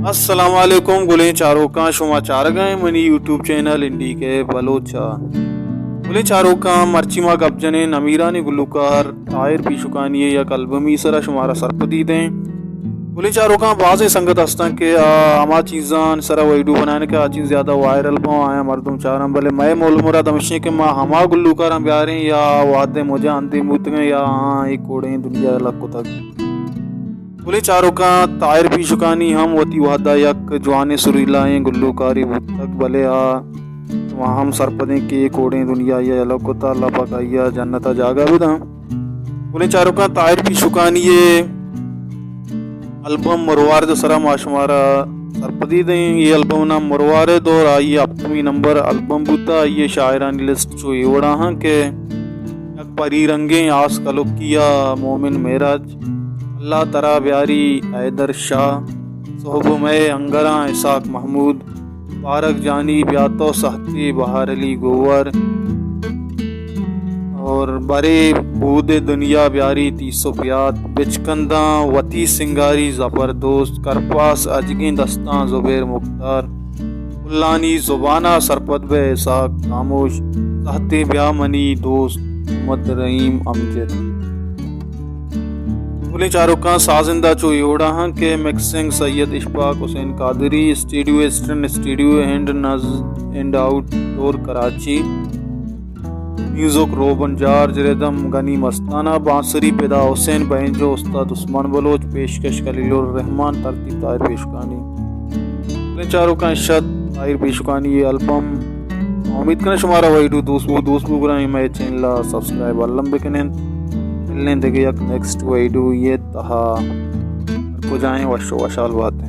अस्सलामुअलैकुम गुलें चारों का समाचार गए मनी यूट्यूब चैनल इंडी के बलोचा गुलें चारों का मर्चिमा कब्जने नमीरानी गुल्लुकार तायर पीशुकानी या कल्बमी सरा शुमारा सरपति दें गुलें चारों का बाज़ संगत हस्ता के आमा चीज़ान सरा वीडियो बनाने के चीज़ ज़्यादा वायरल पाओ आया मर्दम चारम भले मैं मोल मुरा दमशे के माँ हमा गुल्लुकार हम प्यारे या वादे मुझे अंतिम मुत गए या हाँ एक कोड़े दुनिया अलग को तक गुले चारों का तायर भी शुकानी हम वती वादा यक जवाने सुरीलाएं गुल्लुकारी तक भले आ वहाँ हम सरपदे के कोड़े दुनिया या अलग को ताला पकाइया जन्नता जागा भी था गुले चारों का तायर भी शुकानी ये एल्बम मरवार जो सरा माशमारा सरपदी दें ये एल्बम नाम मरवार दो आइए अपनी नंबर एल्बम बुता ये शायरानी लिस्ट जो एवड़ा हाँ के यक परी रंगे आस कलो किया मोमिन मेराज अल्लाह तरा ब्यारी हैदर शाह सोहब में अंगरा इसाक महमूद पारक जानी ब्यातो सहती बहार अली गोवर और बरे बूद दुनिया ब्यारी तीसो प्यात बिचकंदा वती सिंगारी ज़बरदोस्त करपास अजगी दस्तां ज़ुबैर मुख्तार उल्लानी ज़ुबाना सरपत बे इसाक खामोश सहते ब्या मनी दोस्त मोहम्मद रहीम अमजद गुलें चारों का साजिंदा चो योड़ा हाँ के mixing Syed Ishfaq Hussain Qadri studio eastern studio and outdoor Karachi music Robin George rhythm Ghani Mastana बांसुरी पैदा हुसैन बहनजो उस्ताद उस्मान बलोच पेशकश खलीलुर रहमान तरतीब ताहिर पेशकानी गुलें चारों का इशद ताहिर पेशकानी ये एल्बम उम्मीद करें शुमारा वाइडू दोस्तों गुराई मैं चैनल सब्सक्राइब अल्लम बिकने मिलने देखे नेक्स्ट वीडियो ये तहा को जाएं वशो वशाल बातें।